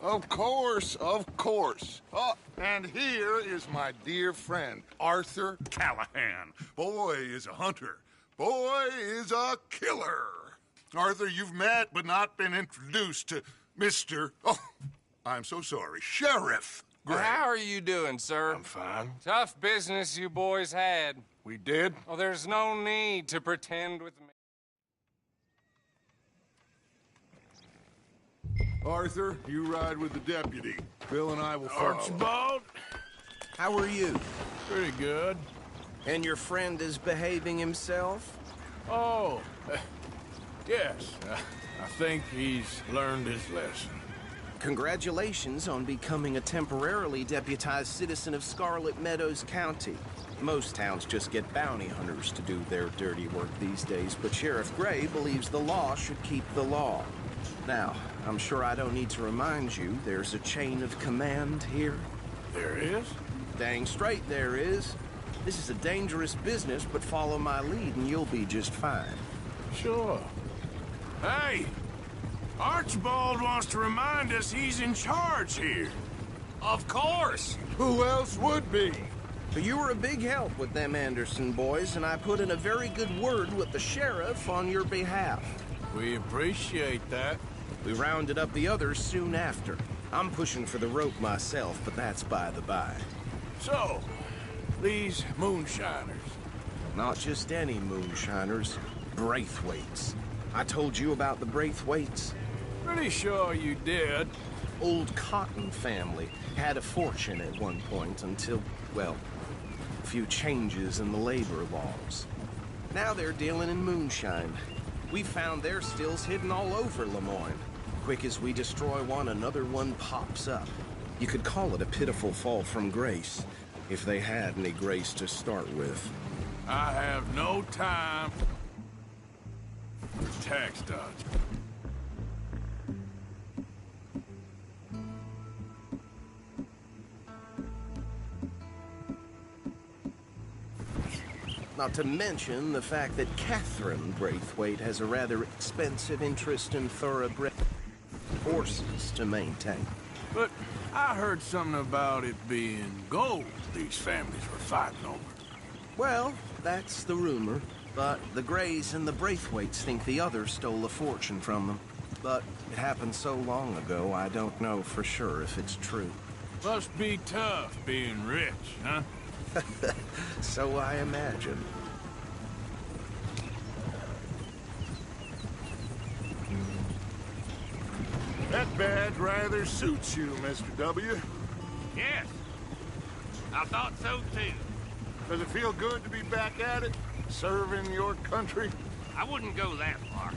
Of course, of course. Oh, and here is my dear friend, Arthur Callahan. Boy is a hunter. Boy is a killer. Arthur, you've met but not been introduced to Mr. Oh, I'm so sorry, Sheriff Gray. How are you doing, sir? I'm fine. Tough business you boys had. We did? Oh, there's no need to pretend with me. Arthur, you ride with the deputy. Bill and I will follow. Archibald, How are you? pretty good. And your friend is behaving himself? Oh, yes. I think he's learned his lesson. Congratulations on becoming a temporarily deputized citizen of Scarlet Meadows County. Most towns just get bounty hunters to do their dirty work these days, but Sheriff Gray believes the law should keep the law. Now, I'm sure I don't need to remind you, there's a chain of command here. There is? Dang straight there is. This is a dangerous business, but follow my lead and you'll be just fine. Sure. Hey! Archibald wants to remind us he's in charge here. Of course! Who else would be? But you were a big help with them Anderson boys, and I put in a very good word with the sheriff on your behalf. We appreciate that. We rounded up the others soon after. I'm pushing for the rope myself, but that's by the by. So, these moonshiners. Not just any moonshiners, Braithwaites. I told you about the Braithwaites? Pretty sure you did. Old Cotton family had a fortune at one point until, well, a few changes in the labor laws. Now they're dealing in moonshine. We found their stills hidden all over Lemoyne. Quick as we destroy one, another one pops up. You could call it a pitiful fall from grace, if they had any grace to start with. I have no time for tax dodge. Not to mention the fact that Catherine Braithwaite has a rather expensive interest in thoroughbred horses to maintain. But I heard something about it being gold these families were fighting over. Well, that's the rumor. But the Greys and the Braithwaites think the others stole a fortune from them. But it happened so long ago, I don't know for sure if it's true. Must be tough being rich, huh? So I imagine. That badge rather suits you, Mr. W. Yes, I thought so too. Does it feel good to be back at it? Serving your country? I wouldn't go that far.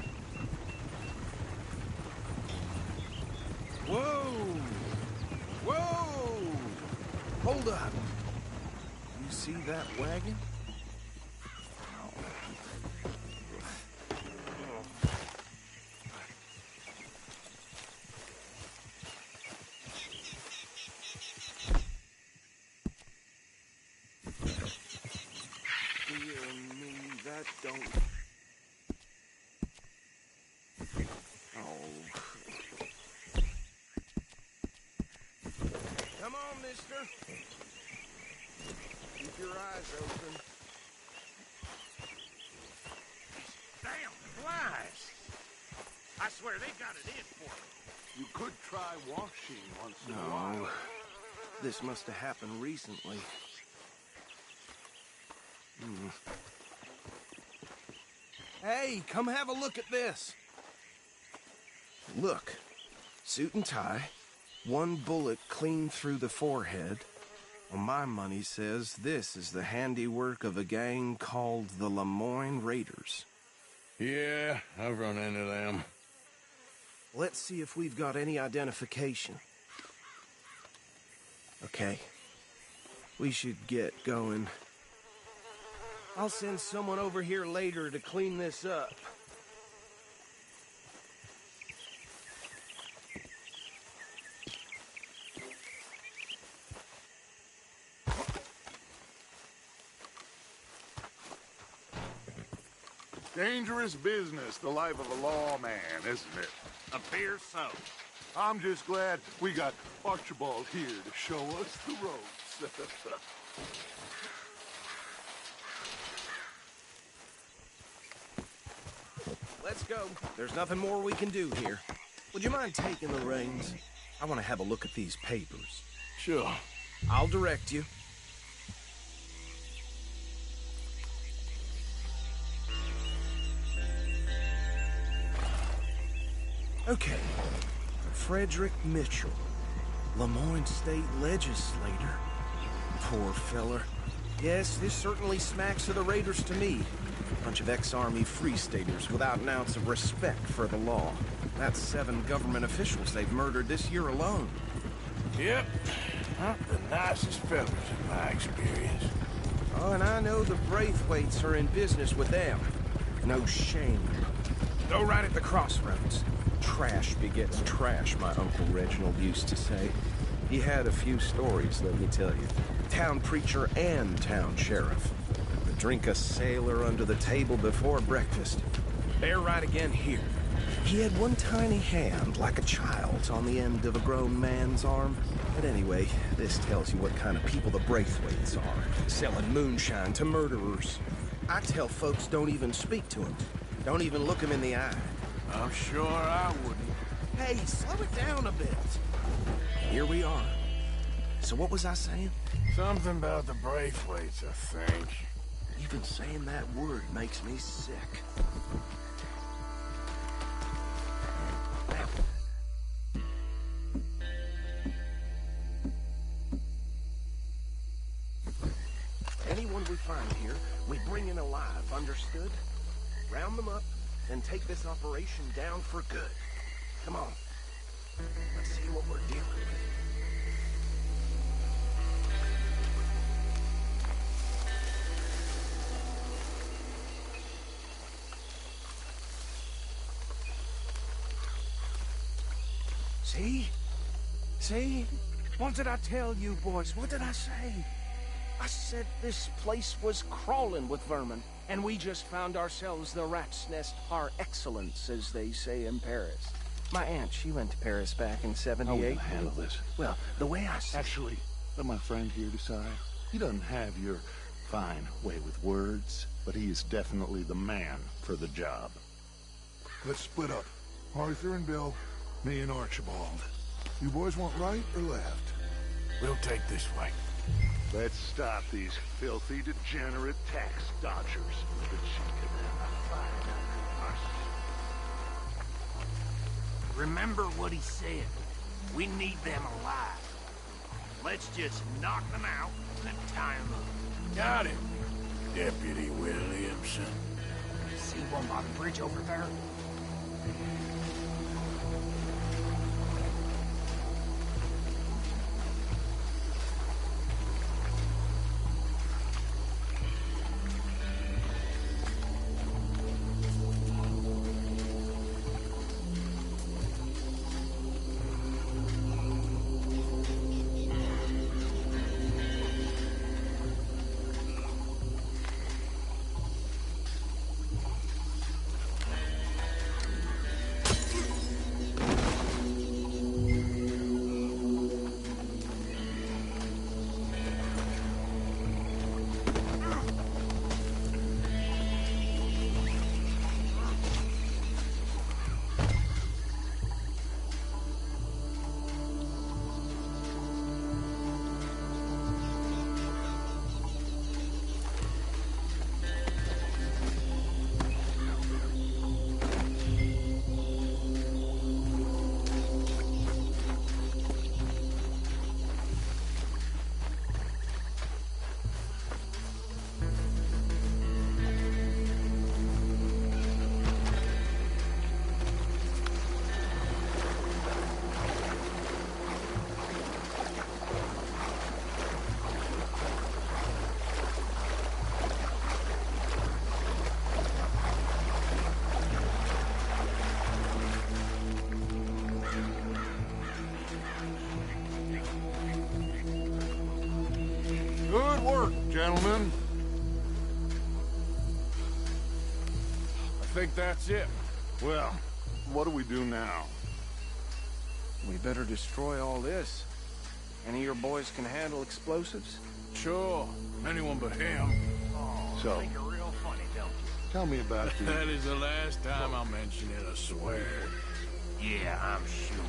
Whoa! Whoa! Hold up. You see that wagon? Dear me, that don't... Oh. Come on, mister. Keep your eyes open. Damn, flies! I swear they got it in for me. You could try washing once in a while. No. This must have happened recently. Hey, come have a look at this. Look. Suit and tie. One bullet clean through the forehead. Well, my money says this is the handiwork of a gang called the Lemoyne Raiders. Yeah, I've run into them. Let's see if we've got any identification. Okay. We should get going. I'll send someone over here later to clean this up. Dangerous business, the life of a lawman, isn't it? Appears so. I'm just glad we got Archibald here to show us the ropes. Let's go. There's nothing more we can do here. Would you mind taking the reins? I want to have a look at these papers. Sure. I'll direct you. Okay. Frederick Mitchell, Lemoyne State Legislator. Poor feller. Yes, this certainly smacks of the Raiders to me. Bunch of ex-Army Free Staters without an ounce of respect for the law. That's 7 government officials they've murdered this year alone. Yep. Not the nicest fellas in my experience. Oh, and I know the Braithwaites are in business with them. No shame. Go right at the crossroads. Trash begets trash, my Uncle Reginald used to say. He had a few stories, let me tell you. Town preacher and town sheriff. Would drink a sailor under the table before breakfast. Bear right again here. He had one tiny hand, like a child's, on the end of a grown man's arm. But anyway, this tells you what kind of people the Braithwaites are. Selling moonshine to murderers. I tell folks don't even speak to them. Don't even look them in the eye. I'm sure I wouldn't. Hey, slow it down a bit. Here we are. So what was I saying? Something about the Braithwaites, I think. Even saying that word makes me sick. Anyone we find here, we bring in alive, understood? Round them up, and take this operation down for good. Come on. Let's see what we're dealing with. See? See? What did I tell you, boys? What did I say? I said this place was crawling with vermin, and we just found ourselves the rat's nest par excellence, as they say in Paris. My aunt, she went to Paris back in '78. How are we gonna handle this? Well, the way I see... Actually, let my friend here decide. He doesn't have your fine way with words, but he is definitely the man for the job. Let's split up. Arthur and Bill, me and Archibald. You boys want right or left? We'll take this way. Let's stop these filthy, degenerate tax dodgers. Remember what he said. We need them alive. Let's just knock them out and tie them up. Got him, Deputy Williamson. See one by the bridge over there? Good work, gentlemen. I think that's it. Well, what do we do now? We better destroy all this. Any of your boys can handle explosives? Sure, anyone but him. So, Think you're real funny, don't you? tell me about the... That is the last time I'll mention it, I swear. Yeah, I'm sure.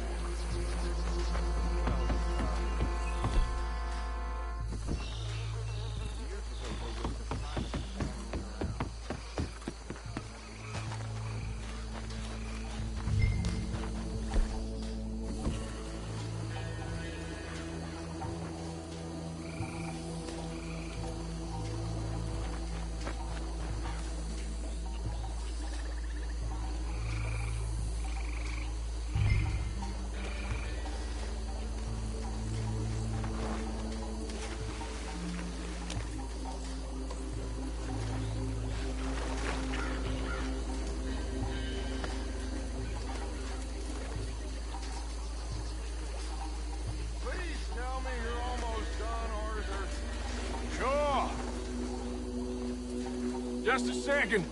Just a second.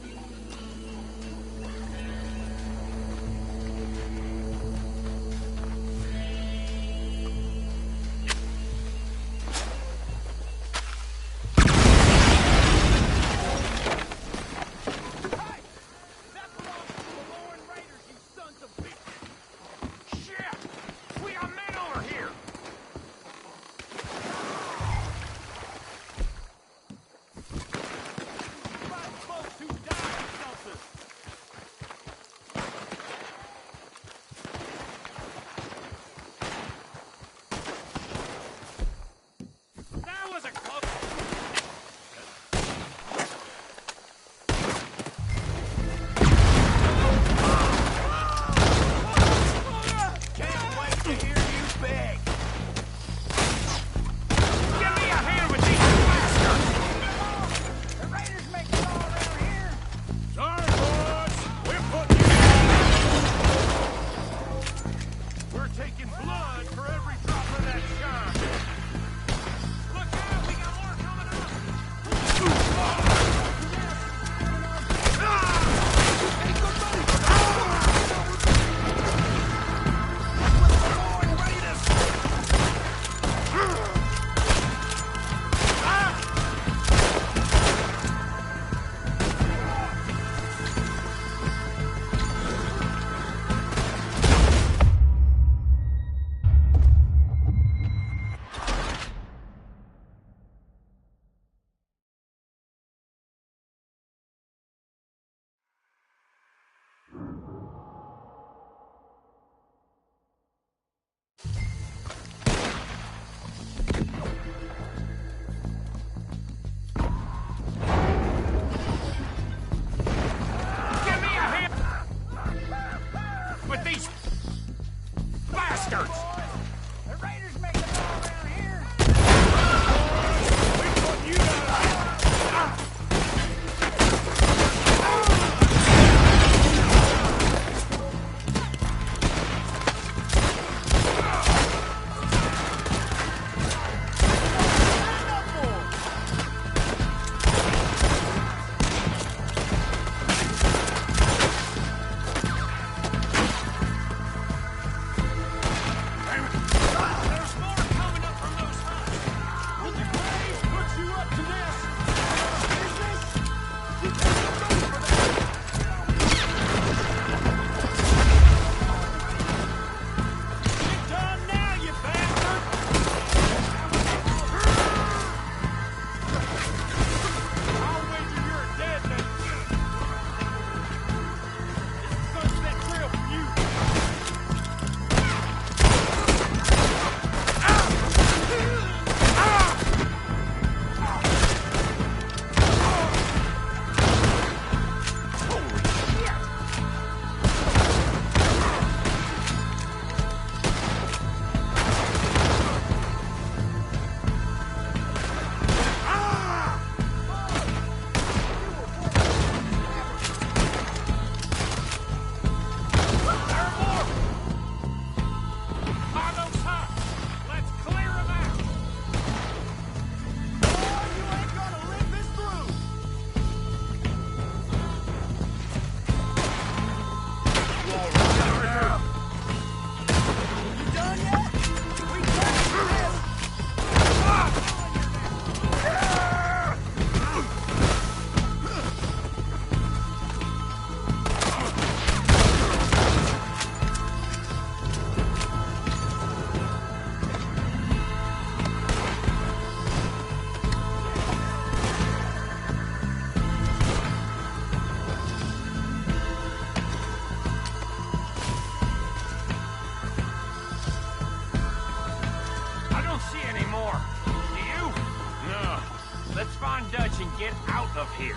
can get out of here.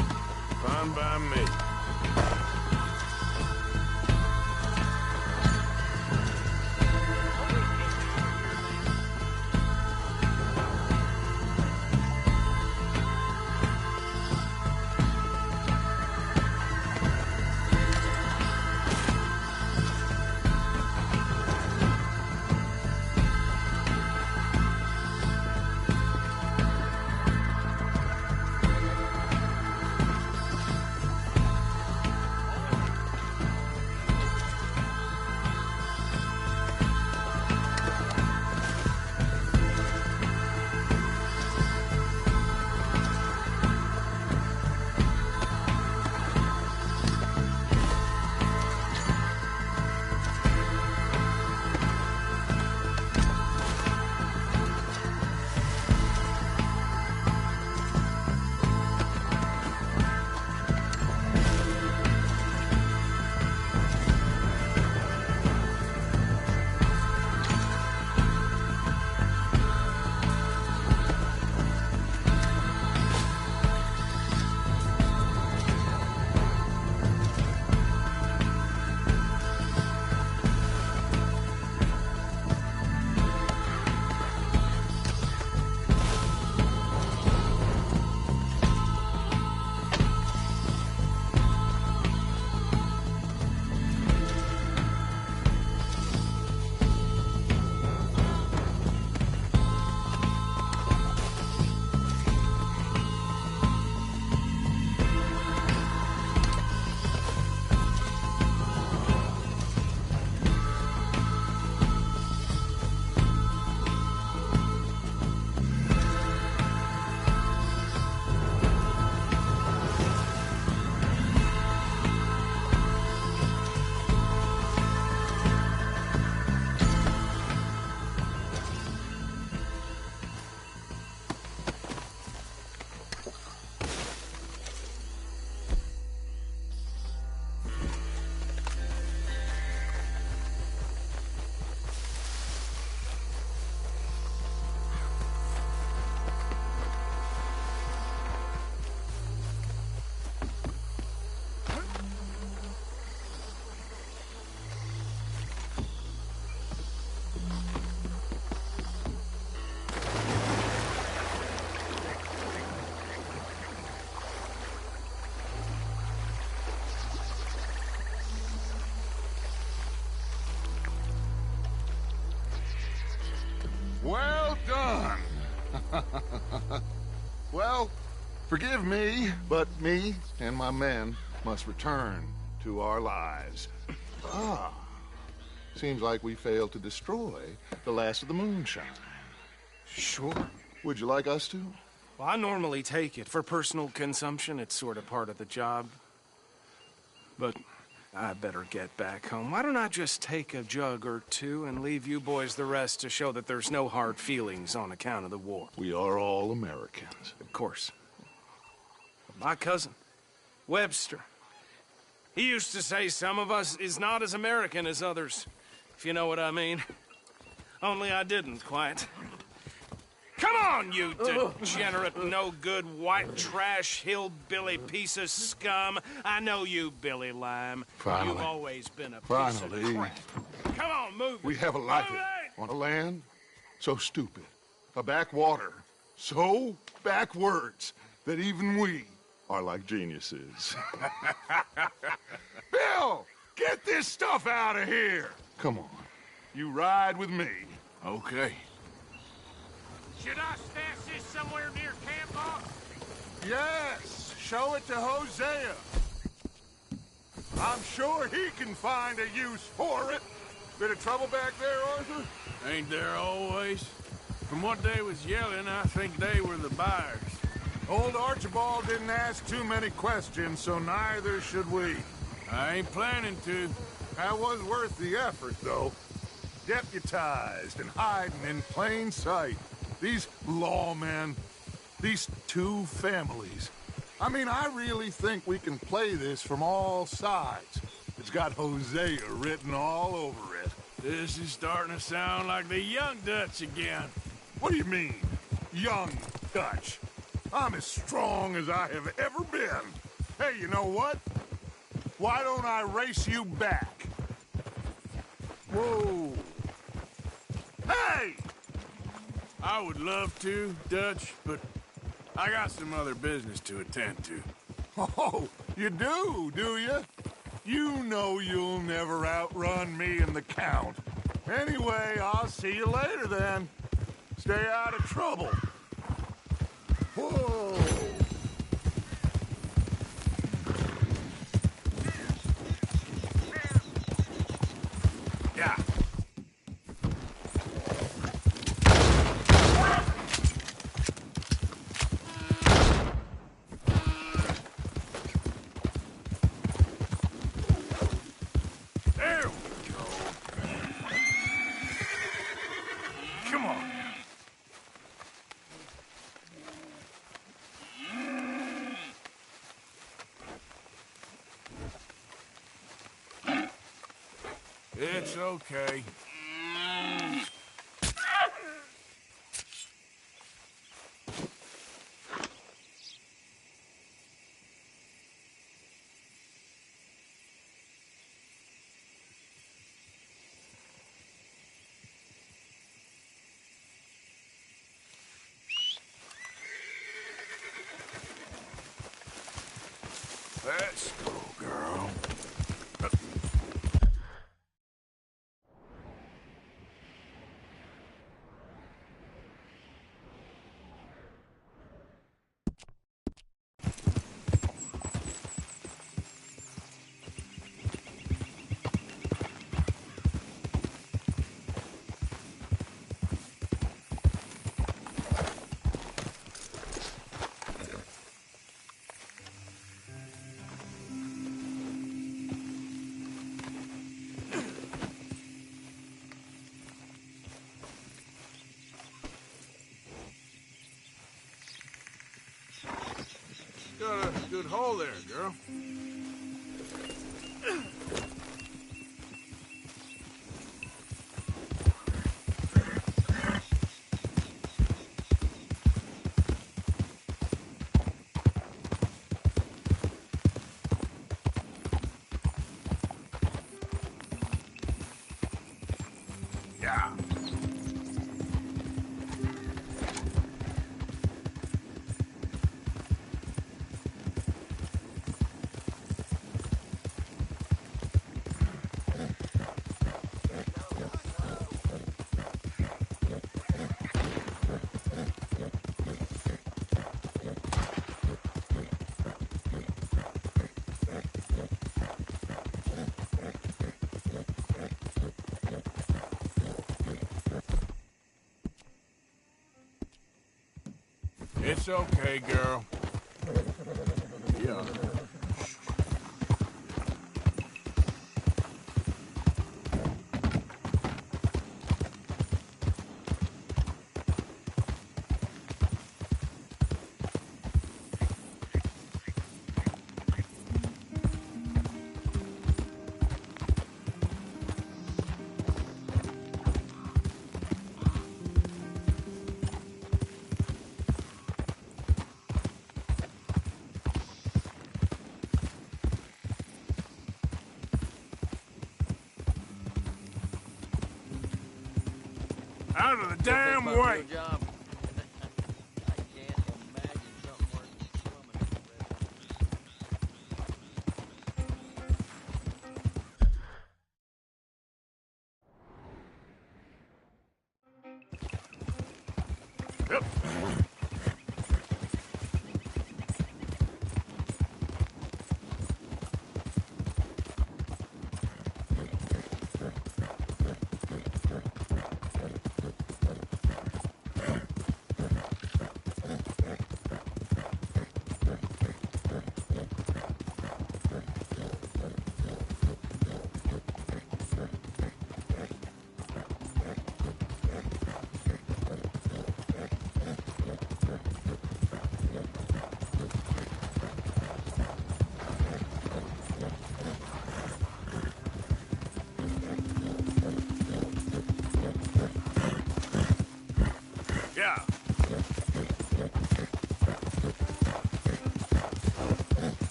Fine by me. Well done. Well, forgive me, but me and my men must return to our lives. Seems like we failed to destroy the last of the moonshine. Sure. Would you like us to? Well, I normally take it. For personal consumption, it's sort of part of the job. But I better get back home. Why don't I just take a jug or two and leave you boys the rest to show that there's no hard feelings on account of the war? We are all Americans. Of course. My cousin, Webster, he used to say some of us is not as American as others, if you know what I mean. Only I didn't quite. Come on, you degenerate, no-good, white trash, hillbilly piece of scum. I know you, Billy Lime. Finally. You've always been a piece of crap. Come on, move it. We have a life Move it! on a land so stupid, a backwater so backwards that even we are like geniuses. Bill, get this stuff out of here. Come on, you ride with me. Okay. Should I stash this somewhere near camp, boss? Yes, show it to Hosea. I'm sure he can find a use for it. Bit of trouble back there, Arthur? Ain't there always? From what they was yelling, I think they were the buyers. Old Archibald didn't ask too many questions, so neither should we. I ain't planning to. That was worth the effort, though. Deputized and hiding in plain sight. These lawmen, these two families. I mean, I really think we can play this from all sides. It's got Hosea written all over it. This is starting to sound like the Young Dutch again. What do you mean, young Dutch? I'm as strong as I have ever been. Hey, you know what? Why don't I race you back? Whoa. Hey! I would love to, Dutch, but I got some other business to attend to. Oh, you do you? You know you'll never outrun me and the Count. Anyway, I'll see you later then. Stay out of trouble. Whoa! Yeah. There we go. Come on. It's okay. Let's go, girl. Got a good hole there, girl. Yeah. It's okay, girl. Yeah. Out of the damn way! Yep.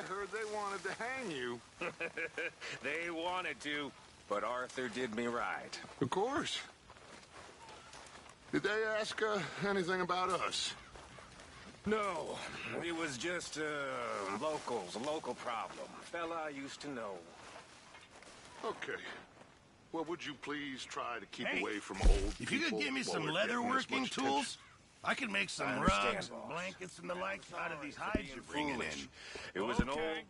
I heard they wanted to hang you. They wanted to, but Arthur did me right. Of course. Did they ask anything about us? No, it was just, locals, a local problem. Fella I used to know. Okay. Well, would you please try to keep away from old people? If you could give me some while we're getting this leatherworking much tools, attention? I could make some I rugs understand, and boss. blankets and the likes out of these hides you're bringing in. It was an old... Okay.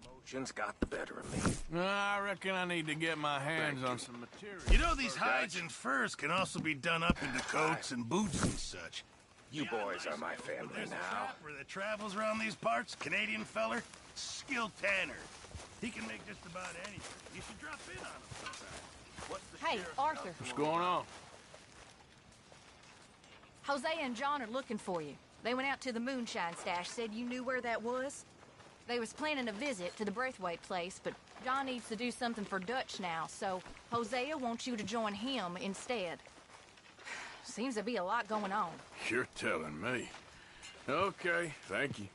Emotions got the better of me. I reckon I need to get my hands on some material. You know, these hides and furs can also be done up into coats and boots and such. You boys are my family There's a now. trapper that travels around these parts, Canadian feller, skilled tanner. He can make just about anything. You should drop in on him sometime. What's the Hey, sheriff Arthur. out for? What's going on? Jose and John are looking for you. They went out to the moonshine stash, said you knew where that was. They was planning a visit to the Braithwaite place, but John needs to do something for Dutch now, so Hosea wants you to join him instead. Seems to be a lot going on. You're telling me. Okay, thank you.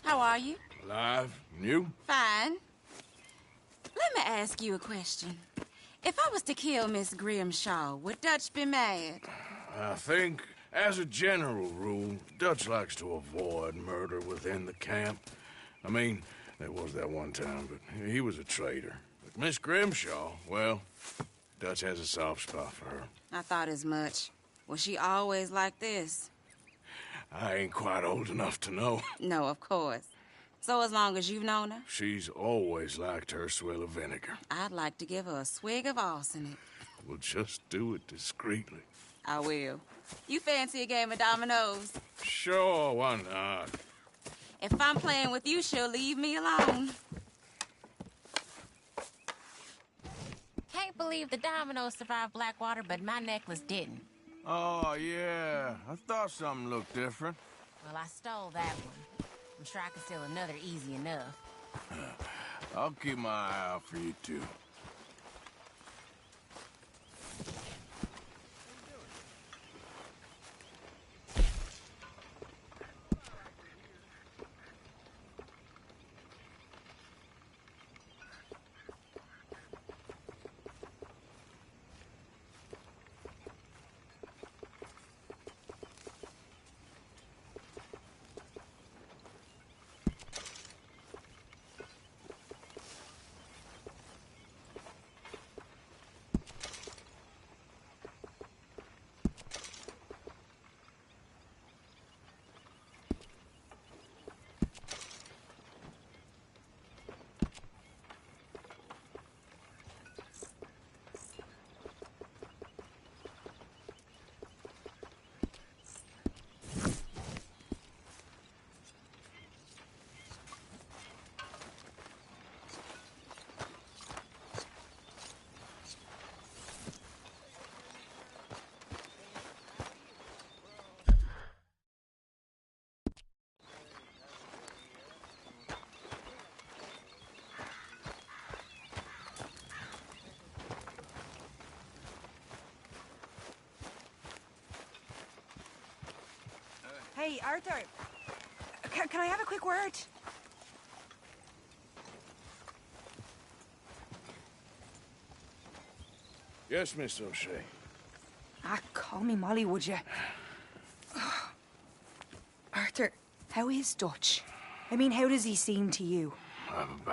How are you? Alive? And you? Fine. Let me ask you a question. If I was to kill Miss Grimshaw, would Dutch be mad? I think, as a general rule, Dutch likes to avoid murder within the camp. I mean, there was that one time, but he was a traitor. But Miss Grimshaw, well, Dutch has a soft spot for her. I thought as much. Was she always like this? I ain't quite old enough to know. No, of course. So as long as you've known her? She's always liked her swill of vinegar. I'd like to give her a swig of arsenic. We'll just do it discreetly. I will. You fancy a game of dominoes? Sure, why not? If I'm playing with you, she'll leave me alone. Can't believe the dominoes survived Blackwater, but my necklace didn't. Oh, yeah. I thought something looked different. Well, I stole that one. I'm sure I can steal another easy enough. I'll keep my eye out for you, too. Hey, Arthur, Can I have a quick word? Yes, Miss O'Shea. Call me Molly, would you? Arthur, how is Dutch? I mean, how does he seem to you? I'm